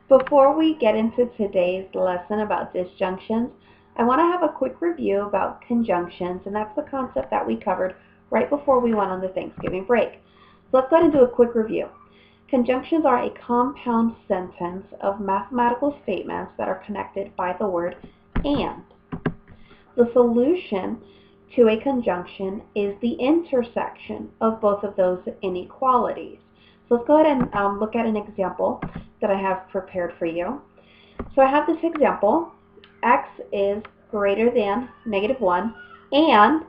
Before we get into today's lesson about disjunctions, I want to have a quick review about conjunctions, and that's the concept that we covered right before we went on the Thanksgiving break. So let's go ahead and do a quick review. Conjunctions are a compound sentence of mathematical statements that are connected by the word and. The solution to a conjunction is the intersection of both of those inequalities. So let's go ahead and look at an example that I have prepared for you. So I have this example, x is greater than -1 and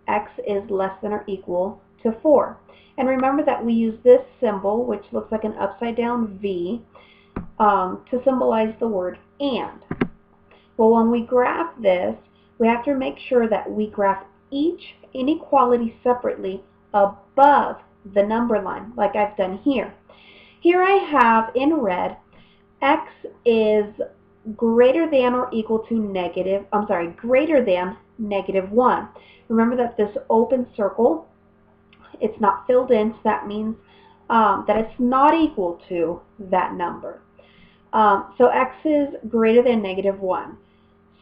x is less than or equal to 4. And remember that we use this symbol, which looks like an upside down V, to symbolize the word and. Well, when we graph this, we have to make sure that we graph each inequality separately above the number line, like I've done here. Here I have in red, x is greater than or equal to greater than -1. Remember that this open circle, it's not filled in, so that means that it's not equal to that number. So x is greater than -1.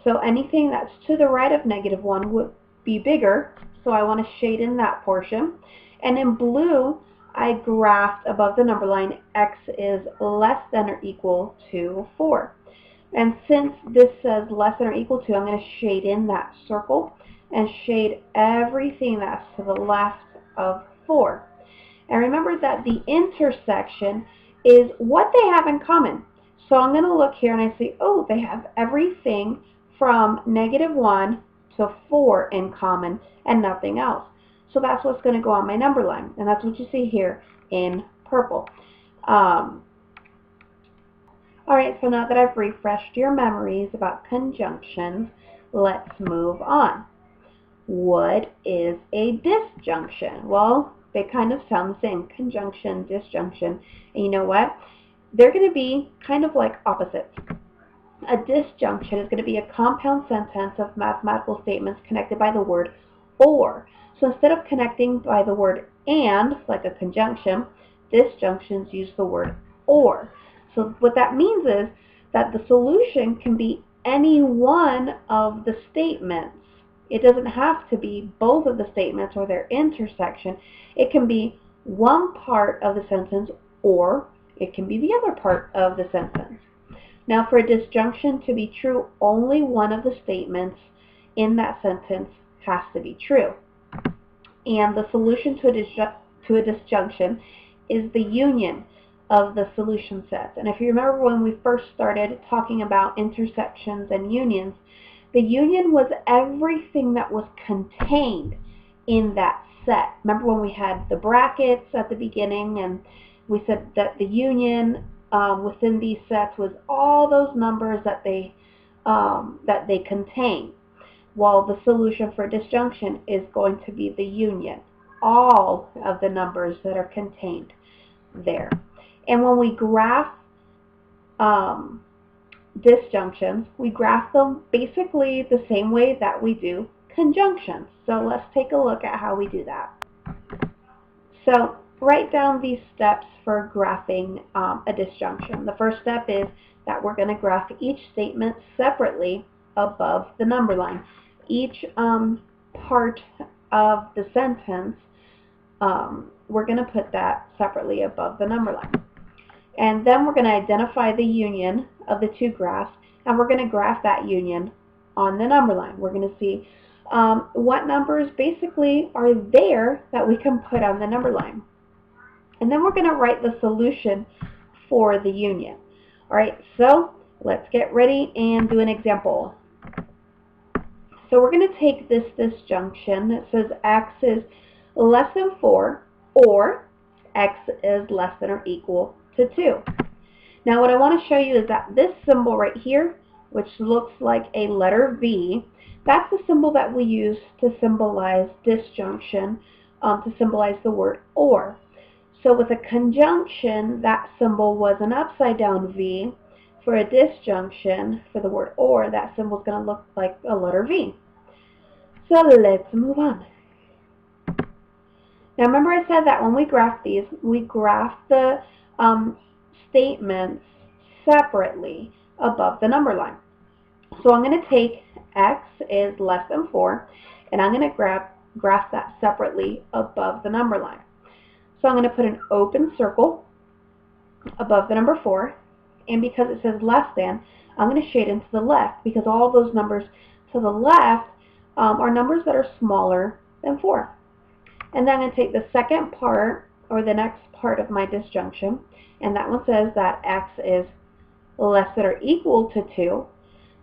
So anything that's to the right of -1 would be bigger, so I want to shade in that portion. And in blue, I graphed above the number line, x is less than or equal to 4. And since this says less than or equal to, I'm going to shade in that circle and shade everything that's to the left of 4. And remember that the intersection is what they have in common. So I'm going to look here and I see, oh, they have everything from -1 to 4 in common and nothing else. So that's what's going to go on my number line, and that's what you see here in purple. Alright, so now that I've refreshed your memories about conjunctions, let's move on. What is a disjunction? Well, they kind of sound the same, conjunction, disjunction, and you know what? They're going to be kind of like opposites. A disjunction is going to be a compound sentence of mathematical statements connected by the word or. So instead of connecting by the word and, like a conjunction, disjunctions use the word or. So what that means is that the solution can be any one of the statements. It doesn't have to be both of the statements or their intersection. It can be one part of the sentence or it can be the other part of the sentence. Now, for a disjunction to be true, only one of the statements in that sentence has to be true. And the solution to a disjunction is the union of the solution sets. And if you remember when we first started talking about intersections and unions, the union was everything that was contained in that set. Remember when we had the brackets at the beginning and we said that the union within these sets was all those numbers that they contain. While the solution for disjunction is going to be the union, all of the numbers that are contained there. And when we graph disjunctions, we graph them basically the same way that we do conjunctions. So let's take a look at how we do that. So write down these steps for graphing a disjunction. The first step is that we're going to graph each statement separately above the number line. Each part of the sentence, we're going to put that separately above the number line. And then we're going to identify the union of the two graphs, and we're going to graph that union on the number line. We're going to see what numbers basically are there that we can put on the number line. And then we're going to write the solution for the union. All right, so let's get ready and do an example. So we're going to take this disjunction that says x is less than 4 or x is less than or equal to 2. Now what I want to show you is that this symbol right here, which looks like a letter V, that's the symbol that we use to symbolize disjunction, to symbolize the word or. So with a conjunction, that symbol was an upside down V. For a disjunction, for the word or, that symbol is going to look like a letter V. So let's move on. Now remember I said that when we graph these, we graph the statements separately above the number line. So I'm going to take x is less than 4, and I'm going to graph that separately above the number line. So I'm going to put an open circle above the number 4, and because it says less than, I'm going to shade into the left, because all those numbers to the left are numbers that are smaller than 4. And then I'm going to take the second part, or the next part of my disjunction, and that one says that x is less than or equal to 2.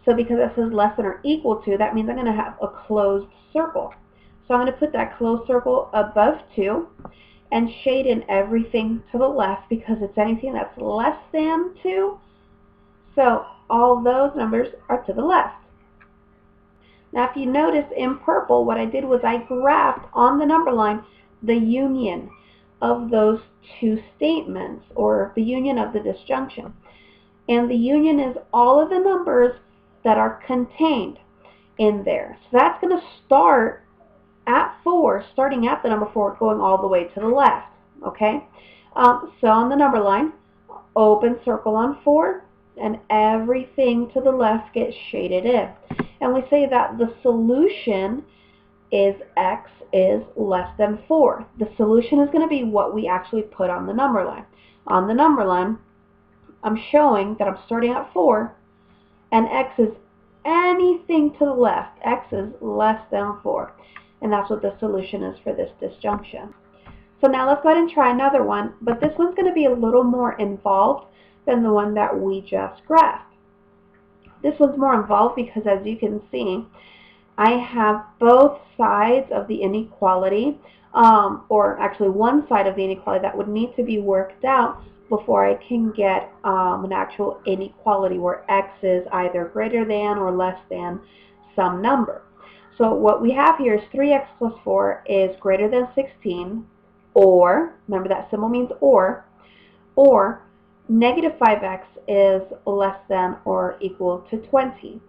So because it says less than or equal to, that means I'm going to have a closed circle. So I'm going to put that closed circle above 2 and shade in everything to the left, because it's anything that's less than 2. So all those numbers are to the left. Now if you notice in purple, what I did was I graphed on the number line the union of those two statements, or the union of the disjunction. And the union is all of the numbers that are contained in there. So that's going to start at 4, starting at the number 4, going all the way to the left. Okay? So on the number line, open circle on 4, and everything to the left gets shaded in. And we say that the solution is x is less than 4. The solution is going to be what we actually put on the number line. On the number line, I'm showing that I'm starting at 4, and x is anything to the left. X is less than 4. And that's what the solution is for this disjunction. So now let's go ahead and try another one, but this one's going to be a little more involved than the one that we just graphed. This one's more involved because, as you can see, I have both sides of the inequality, or actually one side of the inequality that would need to be worked out before I can get an actual inequality where x is either greater than or less than some number. So what we have here is 3x plus 4 is greater than 16, or, remember that symbol means or negative 5x is less than or equal to 20.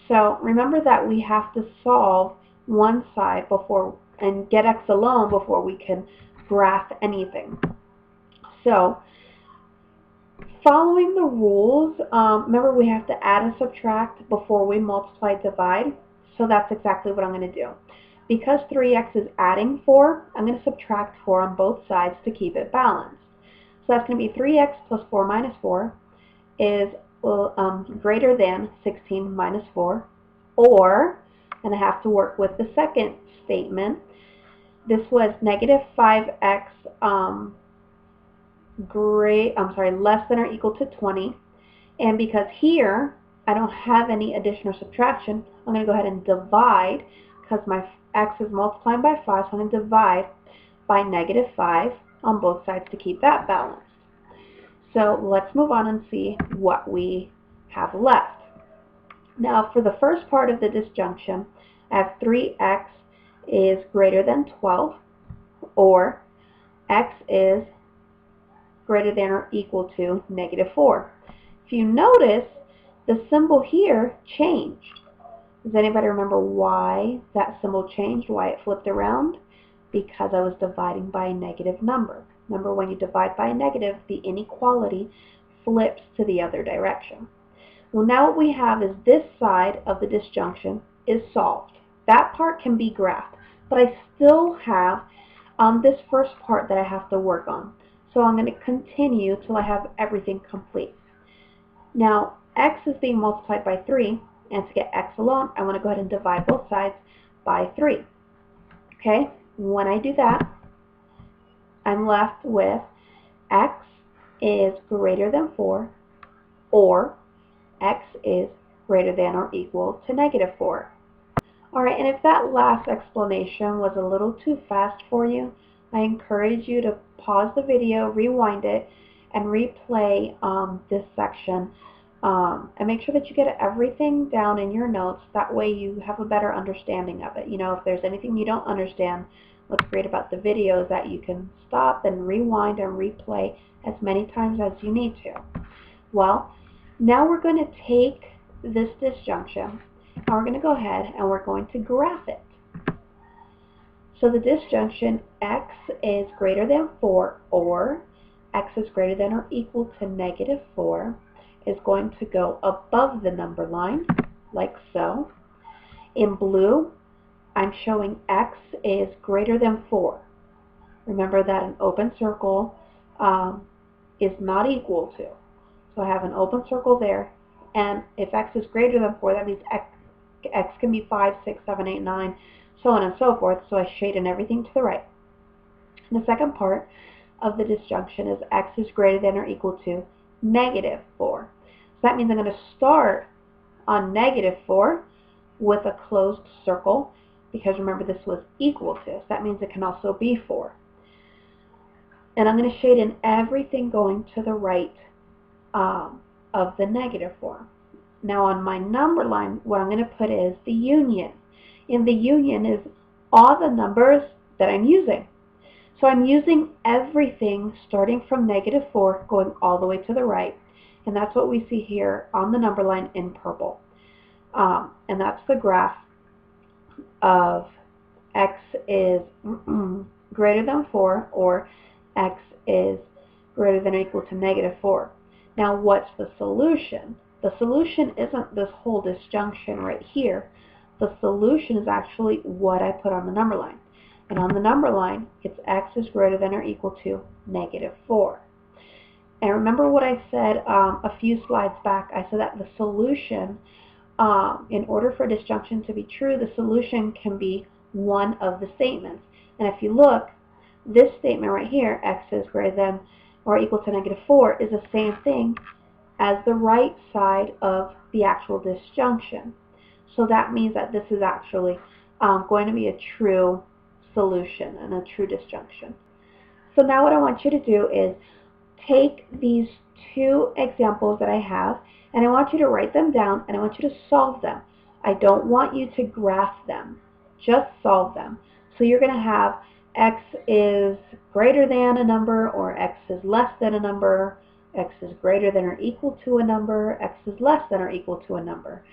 So remember that we have to solve one side before and get x alone before we can graph anything. So following the rules, remember we have to add and subtract before we multiply divide. So that's exactly what I'm going to do. Because 3x is adding 4, I'm going to subtract 4 on both sides to keep it balanced. So that's going to be 3x plus 4 minus 4 is greater than 16 minus 4, or, and I have to work with the second statement, this was negative 5x less than or equal to 20, and because here I don't have any addition or subtraction, I'm going to go ahead and divide, because my x is multiplying by 5, so I'm going to divide by negative 5 on both sides to keep that balanced. So let's move on and see what we have left. Now for the first part of the disjunction, I have 3x is greater than 12, or x is greater than or equal to negative 4. If you notice, the symbol here changed. Does anybody remember why that symbol changed, why it flipped around? Because I was dividing by a negative number. Remember, when you divide by a negative, the inequality flips to the other direction. Well, now what we have is this side of the disjunction is solved. That part can be graphed, but I still have this first part that I have to work on. So I'm going to continue till I have everything complete. Now, x is being multiplied by 3, and to get x alone, I want to go ahead and divide both sides by 3. Okay, when I do that, I'm left with x is greater than 4, or x is greater than or equal to negative 4. Alright, and if that last explanation was a little too fast for you, I encourage you to pause the video, rewind it, and replay this section. And make sure that you get everything down in your notes. That way you have a better understanding of it. You know, if there's anything you don't understand, what's great about the video is that you can stop and rewind and replay as many times as you need to. Well, now we're going to take this disjunction and we're going to go ahead and we're going to graph it. So the disjunction x is greater than 4, or x is greater than or equal to negative 4, is going to go above the number line, like so. In blue, I'm showing x is greater than 4. Remember that an open circle is not equal to. So I have an open circle there, and if x is greater than 4, that means x can be 5, 6, 7, 8, 9, so on and so forth, so I shade in everything to the right. And the second part of the disjunction is x is greater than or equal to negative 4. So that means I'm going to start on negative 4 with a closed circle, because remember this was equal to, so that means it can also be 4. And I'm going to shade in everything going to the right of the negative 4. Now on my number line, what I'm going to put is the union. In the union is all the numbers that I'm using. So I'm using everything starting from negative 4 going all the way to the right. And that's what we see here on the number line in purple. And that's the graph of x is greater than 4, or x is greater than or equal to negative 4. Now what's the solution? The solution isn't this whole disjunction right here. The solution is actually what I put on the number line. And on the number line, it's x is greater than or equal to negative 4. And remember what I said a few slides back. I said that the solution, in order for disjunction to be true, the solution can be one of the statements. And if you look, this statement right here, x is greater than or equal to negative 4, is the same thing as the right side of the actual disjunction. So that means that this is actually going to be a true solution and a true disjunction. So now what I want you to do is take these two examples that I have, and I want you to write them down, and I want you to solve them. I don't want you to graph them, just solve them. So you're going to have x is greater than a number, or x is less than a number, x is greater than or equal to a number, x is less than or equal to a number.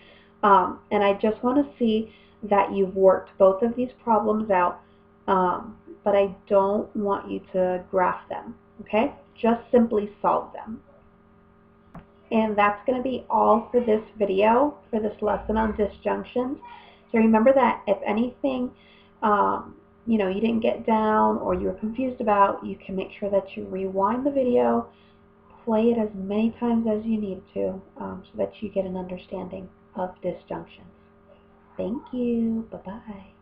And I just want to see that you've worked both of these problems out, but I don't want you to graph them, okay? Just simply solve them. And that's going to be all for this video, for this lesson on disjunctions. So remember that if anything, you didn't get down or you were confused about, you can make sure that you rewind the video, play it as many times as you need to, so that you get an understanding of disjunctions. Thank you. Bye-bye.